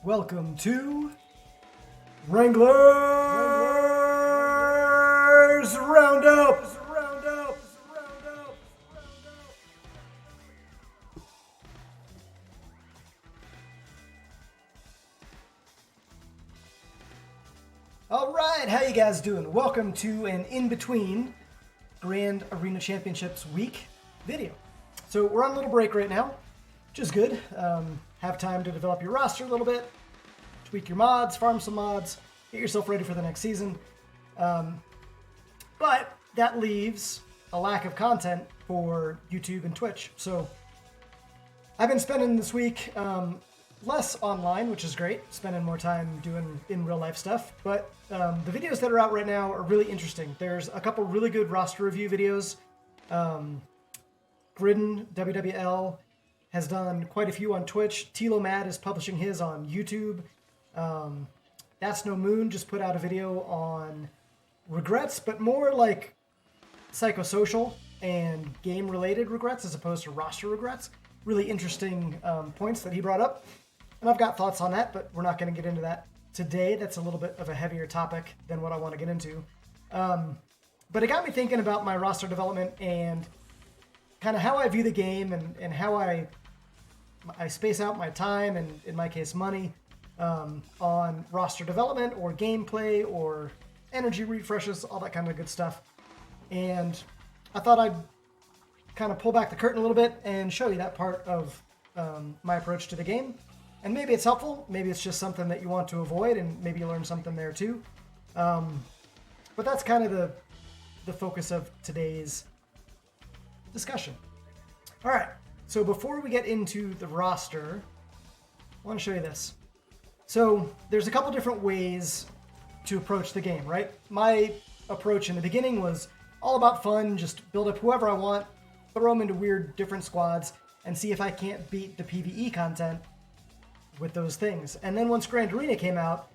Welcome to Wranglers Roundup. All right, how you guys doing? Welcome to an in-between Grand Arena Championships week video. So we're on a little break right now, which is good. Have time to develop your roster a little bit, tweak your mods, farm some mods, get yourself ready for the next season. But that leaves a lack of content for YouTube and Twitch. So I've been spending this week less online, which is great, spending more time doing in real life stuff. But the videos that are out right now are really interesting. There's a couple really good roster review videos. Gridan, WWL, has done quite a few on Twitch. Tilo Mad is publishing his on YouTube. That's No Moon just put out a video on regrets, but more like psychosocial and game-related regrets as opposed to roster regrets. Really interesting points that he brought up. And I've got thoughts on that, but we're not going to get into that today. That's a little bit of a heavier topic than what I want to get into. But it got me thinking about my roster development and kind of how I view the game and how I space out my time and, in my case, money on roster development or gameplay or energy refreshes, all that kind of good stuff. And I thought I'd kind of pull back the curtain a little bit and show you that part of my approach to the game. And maybe it's helpful, maybe it's just something that you want to avoid, and maybe you learn something there too. But that's kind of the focus of today's discussion. All right, so before we get into the roster, I want to show you this. So there's a couple different ways to approach the game, right? My approach in the beginning was all about fun, just build up whoever I want, throw them into weird different squads, and see if I can't beat the PvE content with those things. And then once Grand Arena came out,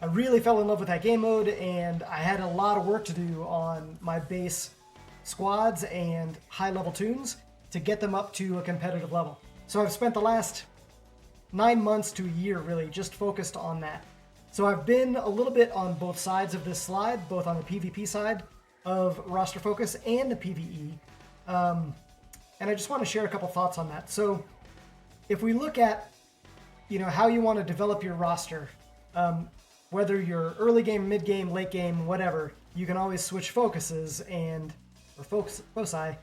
I really fell in love with that game mode, and I had a lot of work to do on my base squads and high-level tunes to get them up to a competitive level. So I've spent the last 9 months to a year really just focused on that. So I've been a little bit on both sides of this slide, both on the PvP side of roster focus and the PvE. And I just want to share a couple thoughts on that. So if we look at how you want to develop your roster, whether you're early game, mid game, late game, whatever, you can always switch focuses or foci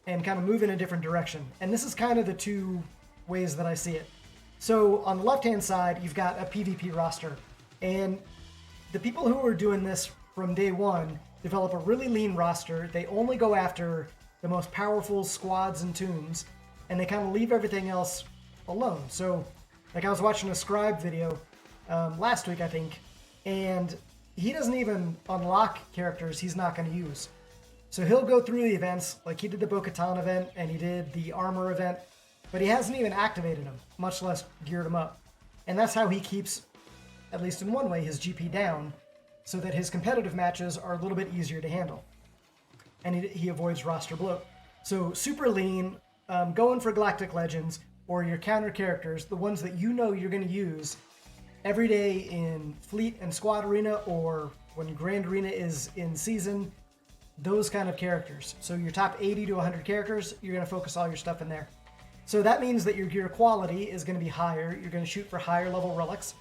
and kind of move in a different direction. And this is kind of the two ways that I see it. So on the left-hand side, you've got a PvP roster. And the people who are doing this from day one develop a really lean roster. They only go after the most powerful squads and tunes, and they kind of leave everything else alone. So like I was watching a Scribe video last week, I think, and he doesn't even unlock characters he's not going to use. So he'll go through the events, like he did the Bo-Katan event and he did the armor event, but he hasn't even activated them, much less geared them up. And that's how he keeps, at least in one way, his GP down, so that his competitive matches are a little bit easier to handle. And he avoids roster bloat. So super lean, going for Galactic Legends, or your counter characters, the ones that you know you're going to use every day in Fleet and Squad Arena, or when Grand Arena is in season, those kind of characters. So your top 80 to 100 characters, you're going to focus all your stuff in there. So that means that your gear quality is going to be higher. You're going to shoot for higher level relics.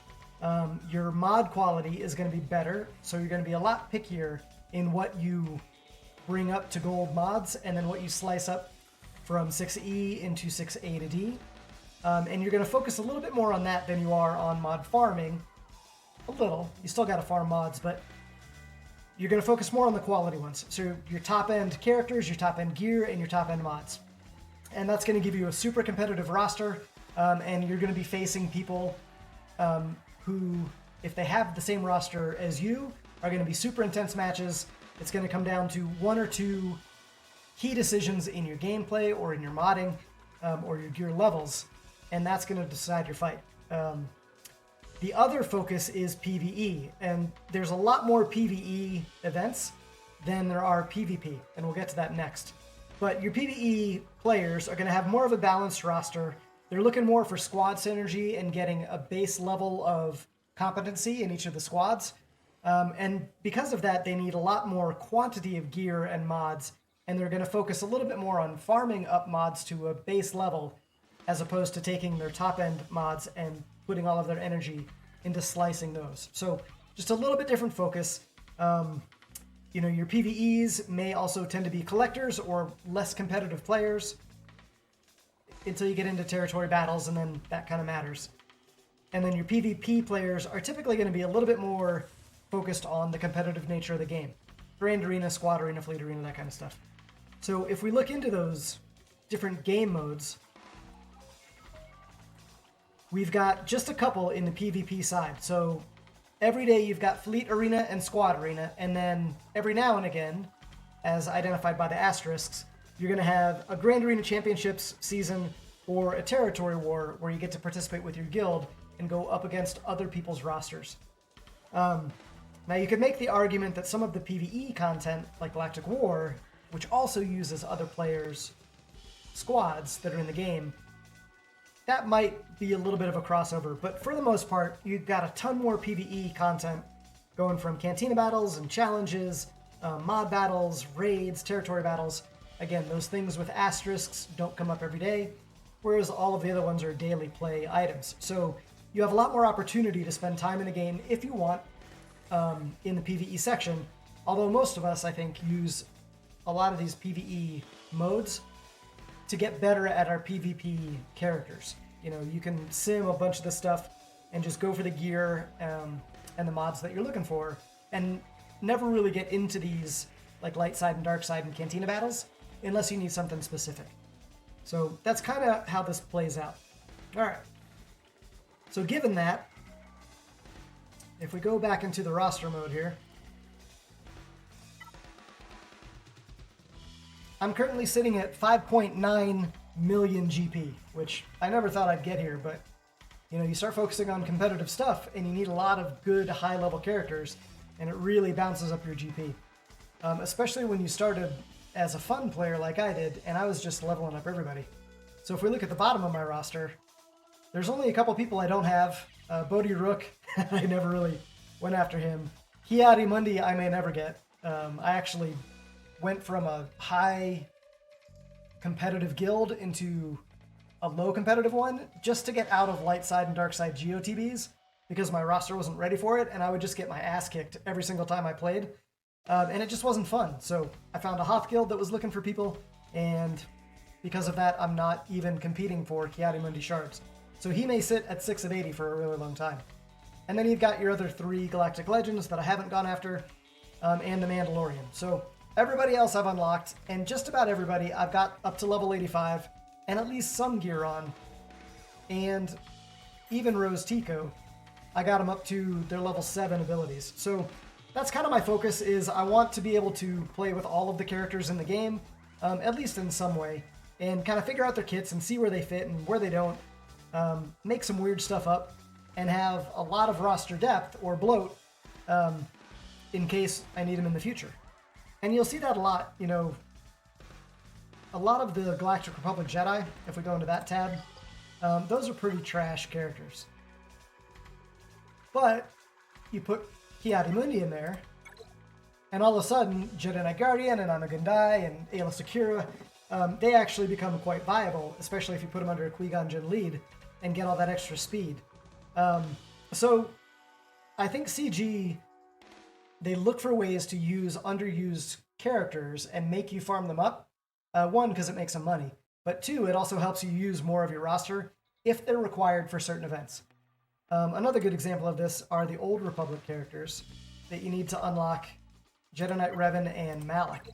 Your mod quality is going to be better. So you're going to be a lot pickier in what you bring up to gold mods and then what you slice up from 6E into 6A to D. And you're going to focus a little bit more on that than you are on mod farming. A little. You still got to farm mods, but you're going to focus more on the quality ones. So your top-end characters, your top-end gear, and your top-end mods. And that's going to give you a super competitive roster, and you're going to be facing people who, if they have the same roster as you, are going to be super intense matches. It's going to come down to one or two key decisions in your gameplay or in your modding or your gear levels, and that's going to decide your fight. The other focus is PvE, and there's a lot more PvE events than there are PvP, and we'll get to that next. But your PvE players are going to have more of a balanced roster. they're looking more for squad synergy and getting a base level of competency in each of the squads. And because of that, they need a lot more quantity of gear and mods, and they're going to focus a little bit more on farming up mods to a base level, as opposed to taking their top-end mods and putting all of their energy into slicing those. So just a little bit different focus. You know, your PvEs may also tend to be collectors or less competitive players until you get into territory battles, and then that kind of matters. And then your PvP players are typically going to be a little bit more focused on the competitive nature of the game. Grand Arena, Squad Arena, Fleet Arena, that kind of stuff. So if we look into those different game modes, we've got just a couple in the PvP side. So every day you've got Fleet Arena and Squad Arena, and then every now and again, as identified by the asterisks, you're going to have a Grand Arena Championships season or a territory war where you get to participate with your guild and go up against other people's rosters. Now you could make the argument that some of the PvE content, like Galactic War, which also uses other players' squads that are in the game, that might be a little bit of a crossover, but for the most part, you've got a ton more PvE content going from Cantina battles and challenges, mod battles, raids, territory battles. Again, those things with asterisks don't come up every day, whereas all of the other ones are daily play items. So you have a lot more opportunity to spend time in the game if you want in the PvE section, although most of us, I think, use a lot of these PvE modes to get better at our PvP characters. You know, you can sim a bunch of this stuff and just go for the gear and the mods that you're looking for, and never really get into these like light side and dark side and Cantina battles unless you need something specific. So that's kind of how this plays out. All right. So given that, if we go back into the roster mode here, I'm currently sitting at 5.9 million GP, which I never thought I'd get here, but you know, you start focusing on competitive stuff and you need a lot of good high-level characters, and it really bounces up your GP. Especially when you started as a fun player like I did, and I was just leveling up everybody. So if we look at the bottom of my roster, there's only a couple people I don't have. Bodhi Rook, I never really went after him. Kiadi Mundi, I may never get. I actually went from a high competitive guild into a low competitive one just to get out of light side and dark side GOTBs because my roster wasn't ready for it, and I would just get my ass kicked every single time I played. And it just wasn't fun. So I found a Hoth guild that was looking for people, and because of that, I'm not even competing for Kiadi Mundi shards. So he may sit at 6 of 80 for a really long time. And then you've got your other 3 Galactic Legends that I haven't gone after, and the Mandalorian. So everybody else I've unlocked, and just about everybody I've got up to level 85, and at least some gear on. And even Rose Tico, I got them up to their level 7 abilities. So that's kind of my focus, is I want to be able to play with all of the characters in the game, at least in some way, and kind of figure out their kits and see where they fit and where they don't. Make some weird stuff up, and have a lot of roster depth or bloat in case I need them in the future. And you'll see that a lot, you know, a lot of the Galactic Republic Jedi, if we go into that tab, those are pretty trash characters. But you put Kiadi Mundi in there, and all of a sudden, Jedi Knight Guardian and Anagundai and Aayla Secura, they actually become quite viable, especially if you put them under a Qui-Gon Jinn lead and get all that extra speed. So I think CG, they look for ways to use underused characters and make you farm them up. One, because it makes them money, but two, it also helps you use more of your roster if they're required for certain events. Another good example of this are the Old Republic characters that you need to unlock: Jedi Knight Revan and Malak.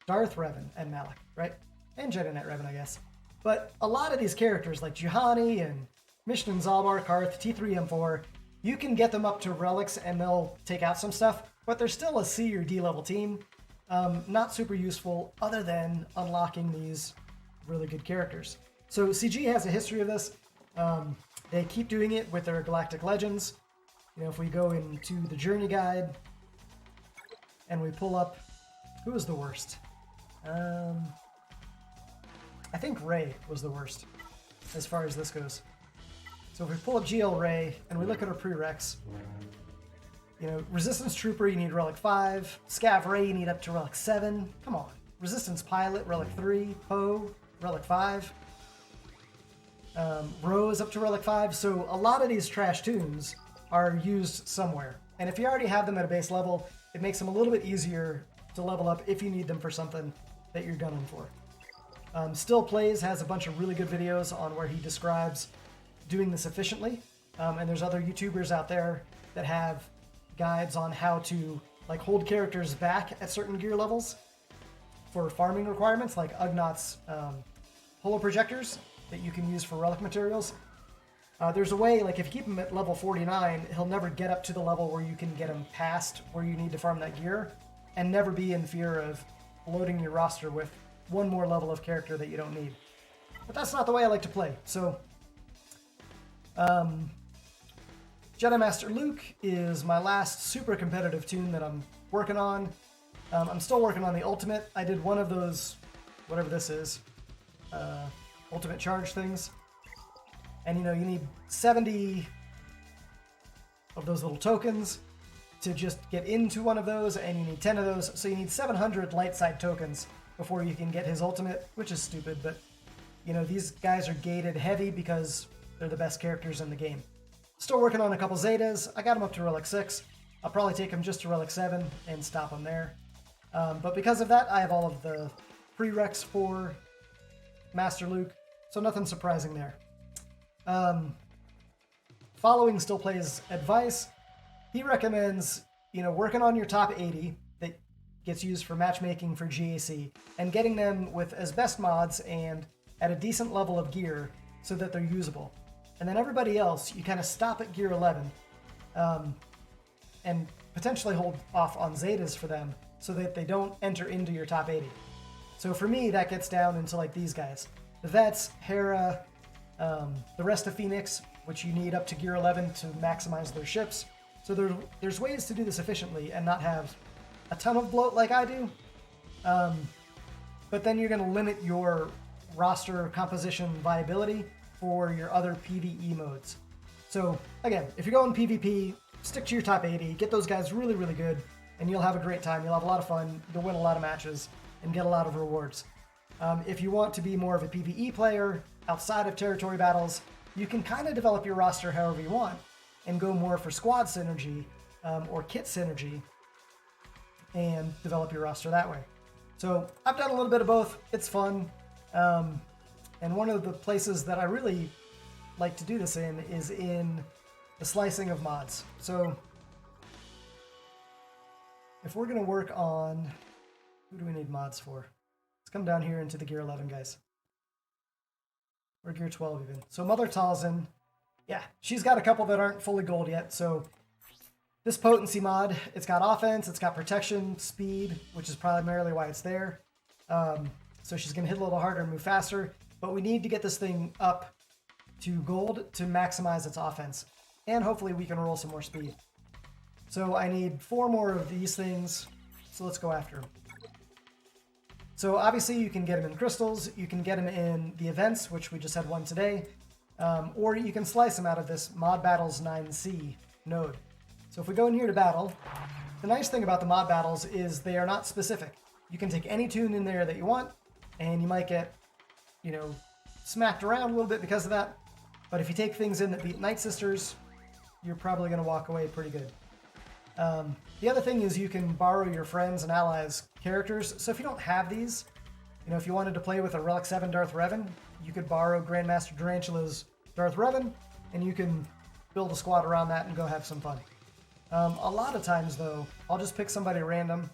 Darth Revan and Malak, right? And Jedi Knight Revan, I guess. But a lot of these characters, like Juhani and Mishnan Zalbar, Karth, T3M4, you can get them up to relics and they'll take out some stuff, but they're still a C or D level team. Not super useful other than unlocking these really good characters. So CG has a history of this. They keep doing it with their Galactic Legends. You know, if we go into the Journey Guide and we pull up, who is the worst? I think Ray was the worst as far as this goes. So if we pull up GL Ray and we look at our prereqs, you know, Resistance Trooper, you need Relic 5. Scav Ray, you need up to Relic 7. Come on. Resistance Pilot, Relic 3. Poe, Relic 5. Rose up to Relic 5. So a lot of these trash tunes are used somewhere. And if you already have them at a base level, it makes them a little bit easier to level up if you need them for something that you're gunning for. Still Plays has a bunch of really good videos on where he describes doing this efficiently. And there's other YouTubers out there that have guides on how to like hold characters back at certain gear levels for farming requirements, like Ugnaughts holo projectors that you can use for relic materials. There's a way, like if you keep him at level 49, he'll never get up to the level where you can get him past where you need to farm that gear and never be in fear of loading your roster with one more level of character that you don't need. But that's not the way I like to play. So Jedi Master Luke is my last super competitive tune that I'm working on. I'm still working on the ultimate. I did one of those, whatever this is, ultimate charge things. And you know, you need 70 of those little tokens to just get into one of those, and you need 10 of those. So you need 700 light side tokens before you can get his ultimate, which is stupid, but you know, these guys are gated heavy because they're the best characters in the game. Still working on a couple Zetas. I got them up to Relic 6. I'll probably take them just to Relic 7 and stop them there. But because of that, I have all of the prereqs for Master Luke, so nothing surprising there. Following Still Plays advice, he recommends, you know, working on your top 80 that gets used for matchmaking for GAC and getting them with as best mods and at a decent level of gear so that they're usable. And then everybody else, you kind of stop at gear 11 and potentially hold off on Zetas for them so that they don't enter into your top 80. So for me, that gets down into like these guys. The Vets, Hera, the rest of Phoenix, which you need up to gear 11 to maximize their ships. So there's ways to do this efficiently and not have a ton of bloat like I do. But then you're going to limit your roster composition viability for your other PvE modes. So again, if you're going PvP, stick to your top 80, get those guys really, really good, and you'll have a great time. You'll have a lot of fun, you'll win a lot of matches, and get a lot of rewards. If you want to be more of a PvE player outside of territory battles, you can kind of develop your roster however you want and go more for squad synergy or kit synergy and develop your roster that way. So I've done a little bit of both. It's fun. And one of the places that I really like to do this in is in the slicing of mods. So if we're going to work on, who do we need mods for? Let's come down here into the gear 11 guys. Or gear 12 even. So Mother Talzin, yeah, she's got a couple that aren't fully gold yet. So this potency mod, it's got offense, it's got protection, speed, which is primarily why it's there. So she's going to hit a little harder and move faster. But we need to get this thing up to gold to maximize its offense. And hopefully we can roll some more speed. So I need 4 more of these things. So let's go after them. So obviously you can get them in crystals. You can get them in the events, which we just had one today. Or you can slice them out of this Mod Battles 9C node. So if we go in here to battle, the nice thing about the mod battles is they are not specific. You can take any tune in there that you want, and you might get, you know, smacked around a little bit because of that. But if you take things in that beat Night Sisters, you're probably going to walk away pretty good. The other thing is you can borrow your friends' and allies' characters. So if you don't have these, you know, if you wanted to play with a Relic 7 Darth Revan, you could borrow Grandmaster Durantula's Darth Revan, and you can build a squad around that and go have some fun. A lot of times, though, I'll just pick somebody random,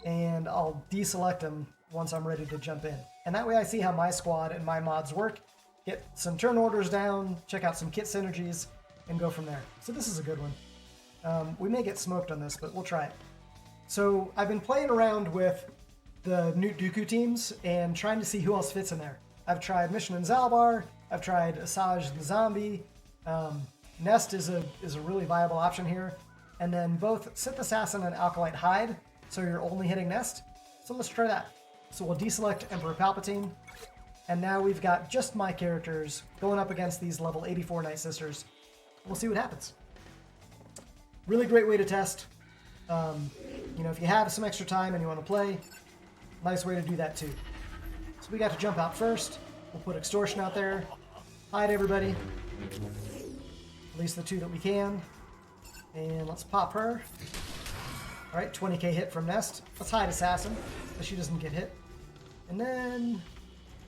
and I'll deselect them once I'm ready to jump in. And that way I see how my squad and my mods work, get some turn orders down, check out some kit synergies, and go from there. So this is a good one. We may get smoked on this, but we'll try it. So I've been playing around with the Newt Dooku teams and trying to see who else fits in there. I've tried Mission and Zalbar, I've tried Asajj the Zombie, Nest is a really viable option here, and then both Sith Assassin and Alkalite Hyde, so you're only hitting Nest. So let's try that. So we'll deselect Emperor Palpatine. And now we've got just my characters going up against these level 84 Night Sisters. We'll see what happens. Really great way to test. You know, if you have some extra time and you want to play, nice way to do that too. So we got to jump out first. We'll put Extortion out there. Hide everybody. At least the two that we can. And let's pop her. Alright, 20k hit from Nest. Let's hide Assassin, so she doesn't get hit. And then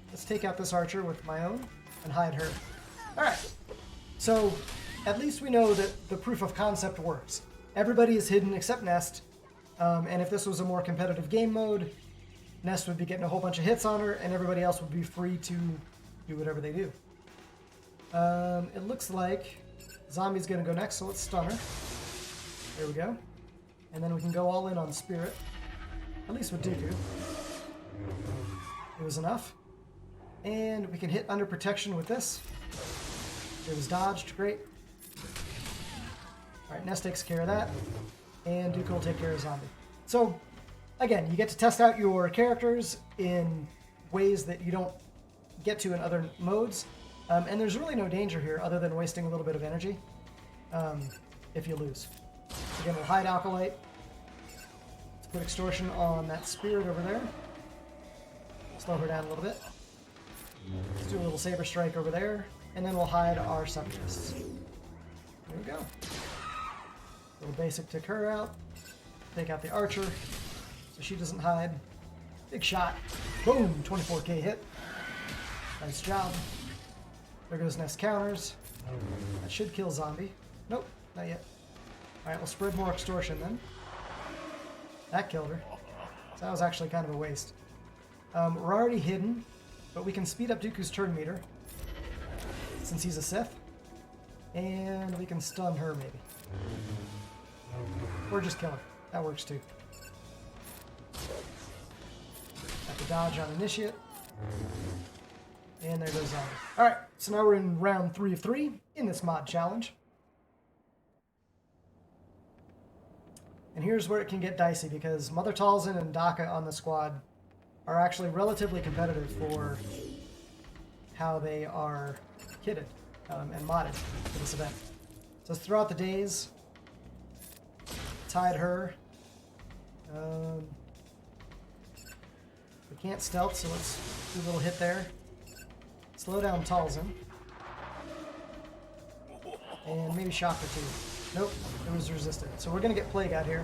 let's take out this Archer with my own and hide her. Alright, so at least we know that the proof of concept works. Everybody is hidden except Nest. And if this was a more competitive game mode, Nest would be getting a whole bunch of hits on her, and everybody else would be free to do whatever they do. It looks like Zombie's going to go next, so let's stun her. There we go. And then we can go all in on Spirit. At least with Dooku. It was enough. And we can hit under protection with this. It was dodged. Great. Alright, Nest takes care of that. And Dooku will take care of Zombie. So, again, you get to test out your characters in ways that you don't get to in other modes. And there's really no danger here other than wasting a little bit of energy if you lose. Again, we'll hide Alkalite. Let's put Extortion on that Spirit over there. Slow her down a little bit. Let's do a little Saber Strike over there. And then we'll hide our Separatists. There we go. Little basic tick her out. Take out the Archer so she doesn't hide. Big shot. Boom! 24k hit. Nice job. There goes Nest counters. That should kill Zombie. Nope, not yet. Alright, we'll spread more Extortion then. That killed her. So that was actually kind of a waste. We're already hidden, but we can speed up Dooku's turn meter since he's a Sith. And we can stun her maybe. Or just kill her. That works too. Have to dodge on Initiate. And there goes Zombie. Alright, so now we're in round 3 of 3 in this mod challenge. And here's where it can get dicey because Mother Talzin and Daka on the squad are actually relatively competitive for how they are kitted and modded for this event. So throughout the days, tied her. We can't stealth, so let's do a little hit there. Slow down Talzin. And maybe shock her too. Nope, it was resisted. So we're going to get Plague out here.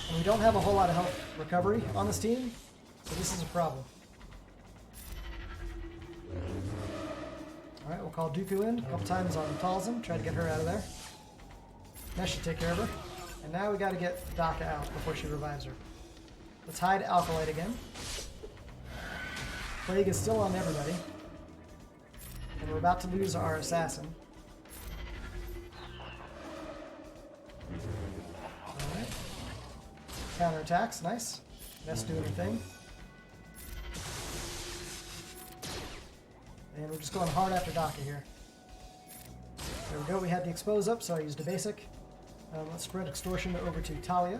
And we don't have a whole lot of health recovery on this team, so this is a problem. Alright, we'll call Dooku in a couple times on Talzin, try to get her out of there. That should take care of her. And now we got to get Daka out before she revives her. Let's hide Alkalite again. Plague is still on everybody. And we're about to lose our Assassin. Alright. Counterattacks, nice. Nest doing her thing. And we're just going hard after Daka here. There we go, we had the expose up, so I used a basic. Let's spread Extortion over to Talia.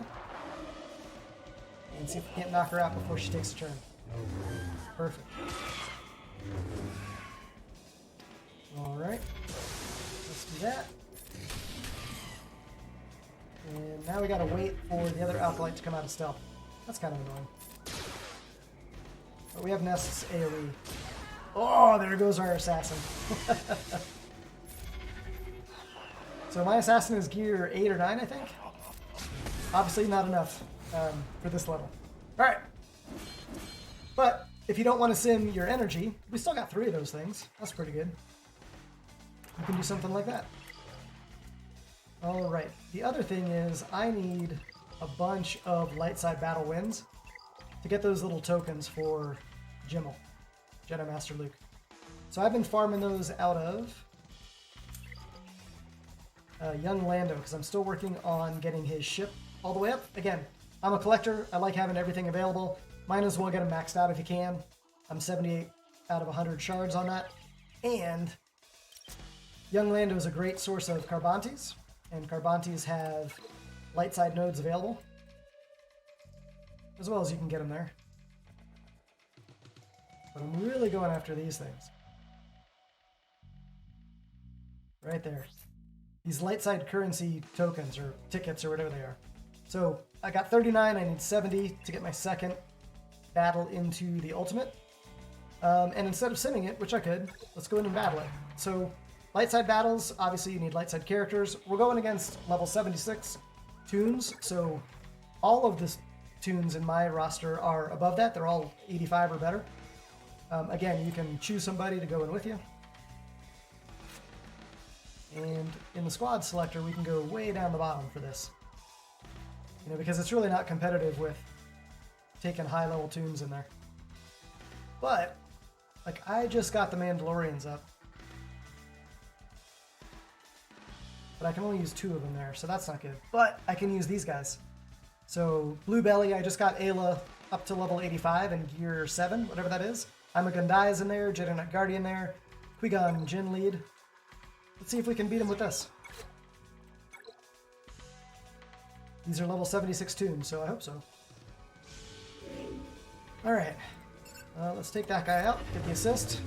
And see if we can't knock her out before she takes a turn. Perfect. Alright. Let's do that. And now we gotta wait for the other Alkalite to come out of stealth. That's kind of annoying. But we have Nest's AoE. Oh, there goes our Assassin. So my Assassin is gear 8 or 9, I think. Obviously not enough for this level. Alright. But if you don't want to sim your energy, we still got 3 of those things. That's pretty good. You can do something like that. Alright. The other thing is I need a bunch of light side battle wins to get those little tokens for Jimmel, Jedi Master Luke. So I've been farming those out of young Lando because I'm still working on getting his ship all the way up. Again, I'm a collector. I like having everything available. Might as well get them maxed out if you can. I'm 78 out of 100 shards on that. And young Lando is a great source of Carbantes, and Carbantes have light side nodes available, as well as you can get them there. But I'm really going after these things. Right there. These light side currency tokens or tickets or whatever they are. So I got 39, I need 70 to get my second battle into the ultimate. And instead of simming it, which I could, let's go in and battle it. So light side battles, obviously you need light side characters. We're going against level 76 tunes, so all of the tunes in my roster are above that. They're all 85 or better. Again, you can choose somebody to go in with you. And in the squad selector, we can go way down the bottom for this. You know, because it's really not competitive with taking high-level tunes in there. But, like, I just got the Mandalorians up. But I can only use 2 of them there, so that's not good. But I can use these guys. So, Blue Belly, I just got Ayla up to level 85 and gear 7, whatever that is. I'm a Gundai's in there, Jedi Knight Guardian there, Qui-Gon Jinn lead. Let's see if we can beat him with this. These are level 76 tunes, so I hope so. Alright. Let's take that guy out, get the assist.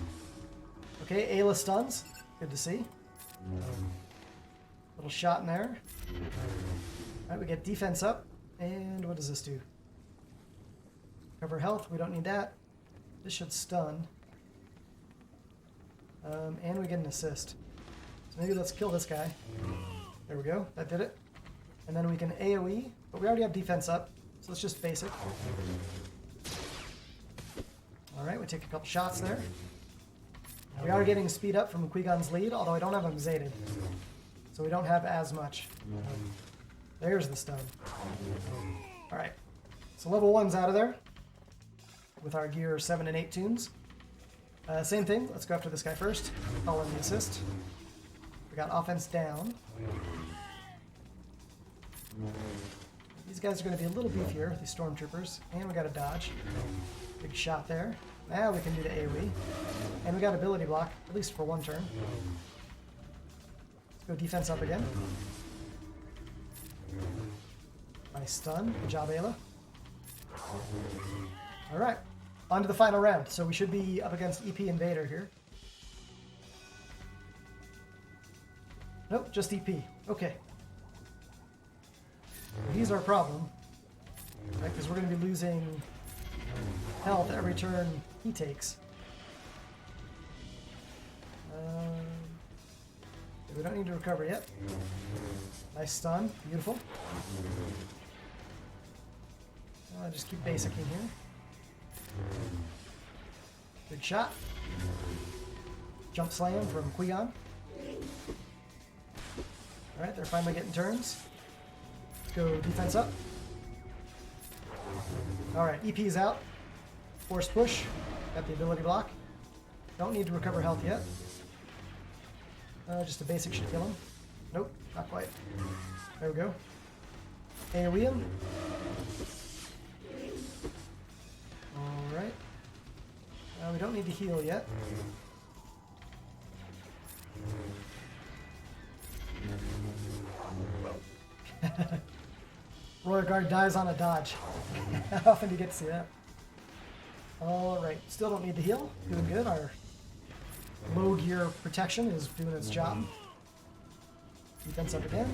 Okay, Ayla stuns. Good to see. Little shot in there. Alright, we get defense up. And what does this do? Cover health, we don't need that. This should stun. And we get an assist. So maybe let's kill this guy. There we go, that did it. And then we can AoE, but we already have defense up, so let's just basic. Alright, we take a couple shots there. We are getting speed up from Qui-Gon's lead, although I don't have him Xated. So we don't have as much. There's the stun. Alright, so level 1's out of there with our gear 7 and 8 tunes. Same thing, let's go after this guy first. Call in the assist. We got offense down. These guys are going to be a little beefier, these stormtroopers. And we got a dodge. Big shot there. Now we can do the AoE. And we got ability block, at least for one turn. Let's go defense up again. Nice stun. Good job, Ayla. Alright. On to the final round. So we should be up against EP and Vader here. Nope, just EP. Okay. He's our problem. Right, because we're going to be losing health every turn he takes. We don't need to recover yet. Nice stun. Beautiful. I'll just keep basicing here. Good shot. Jump slam from Qui-Gon. Alright, they're finally getting turns. Let's go defense up. Alright, EP's out. Force push. Got the ability block. Don't need to recover health yet. Just a basic should kill him. Nope, not quite. There we go. AoE him. Alright. We don't need to heal yet. Royal Guard dies on a dodge. How often do you get to see that? Alright, still don't need to heal. Doing good. Our low gear protection is doing its job. Defense up again.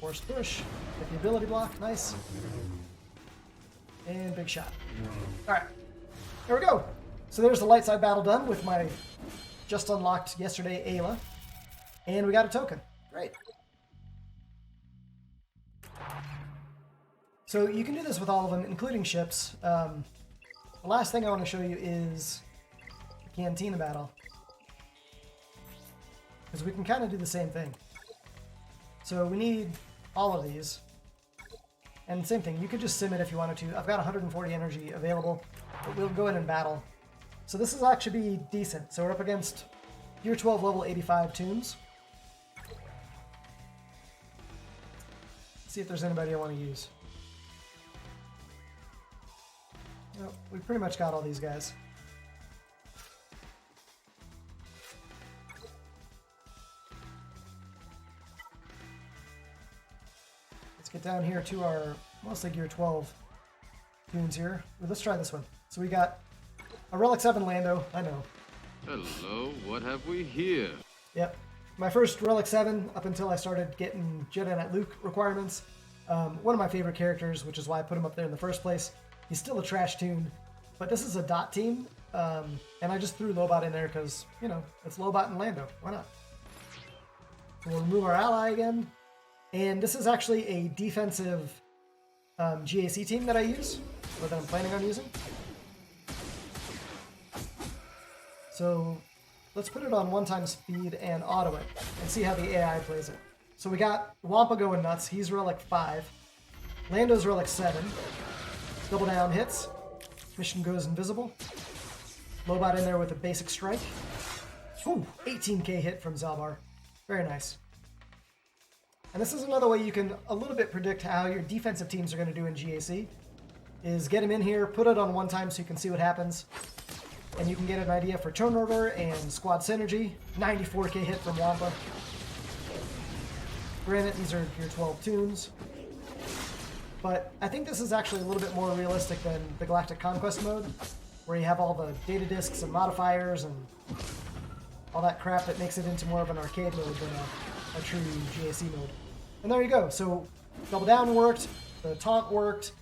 Force push. Get the ability block. Nice. And big shot. Alright. There we go. So there's the light side battle done with my just unlocked yesterday Ayla. And we got a token. Great. So you can do this with all of them, including ships. The last thing I want to show you is the Cantina battle. Because we can kind of do the same thing. So we need all of these. And same thing, you could just sim it if you wanted to. I've got 140 energy available, but we'll go in and battle. So this will actually be decent. So we're up against Gear 12 level 85 tunes. Let's see if there's anybody I want to use. Nope, we pretty much got all these guys. Let's get down here to our mostly Gear 12 tunes here. Well, let's try this one. So we got a Relic 7 Lando, I know. Hello, what have we here? Yep. My first Relic 7 up until I started getting Jedi Knight Luke requirements. One of my favorite characters, which is why I put him up there in the first place. He's still a trash tune, but this is a dot team, and I just threw Lobot in there because, you know, it's Lobot and Lando. Why not? We'll remove our ally again. And this is actually a defensive GAC team that I use, or that I'm planning on using. So let's put it on 1x speed and auto it and see how the AI plays it. So we got Wampa going nuts. He's Relic 5. Lando's Relic 7. Double down hits. Mission goes invisible. Lobot in there with a basic strike. Ooh, 18k hit from Zalbar. Very nice. And this is another way you can a little bit predict how your defensive teams are going to do in GAC. Is get him in here, put it on 1 time so you can see what happens. And you can get an idea for turnover and squad synergy. 94k hit from Wampa. Granted, these are your 12 tunes. But I think this is actually a little bit more realistic than the Galactic Conquest mode, where you have all the data discs and modifiers and all that crap that makes it into more of an arcade mode than a true GAC mode. And there you go. So double down worked, the taunt worked,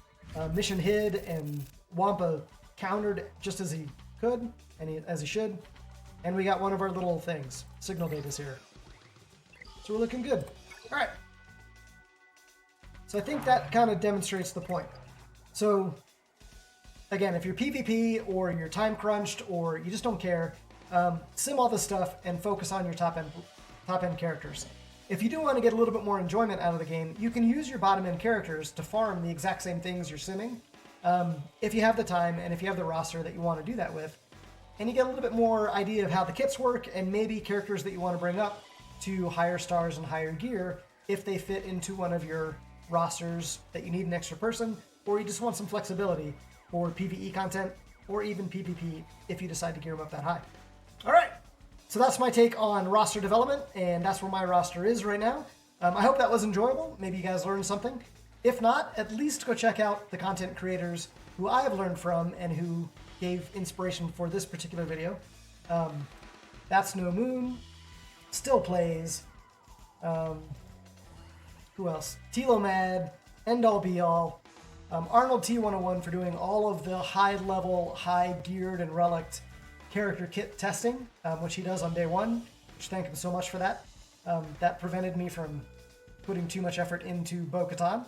mission hid, and Wampa countered just as he could, and as he should. And we got one of our little things. Signal data's here. So we're looking good. All right. So I think that kind of demonstrates the point. So again, if you're PvP or you're time crunched or you just don't care, sim all this stuff and focus on your top end characters. If you do want to get a little bit more enjoyment out of the game, you can use your bottom end characters to farm the exact same things you're simming, if you have the time and if you have the roster that you want to do that with. And you get a little bit more idea of how the kits work and maybe characters that you want to bring up to higher stars and higher gear if they fit into one of your rosters that you need an extra person, or you just want some flexibility for PvE content or even PvP if you decide to gear them up that high. All right, so that's my take on roster development, and that's where my roster is right now. I hope that was enjoyable. Maybe you guys learned something. If not, at least go check out the content creators who I have learned from and who gave inspiration for this particular video. That's No Moon, Still Plays, who else? Telomad, Endall Beall, Ahnald T101 for doing all of the high-level, high-geared and relict character kit testing, which he does on day 1, which thank him so much for that. That prevented me from putting too much effort into Bo-Katan.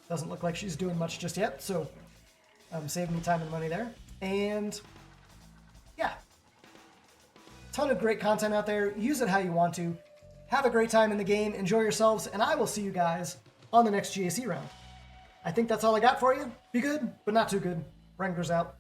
Doesn't look like she's doing much just yet, so saved me time and money there. And yeah, ton of great content out there. Use it how you want to. Have a great time in the game, enjoy yourselves, and I will see you guys on the next GAC round. I think that's all I got for you. Be good, but not too good. Wrangler's out.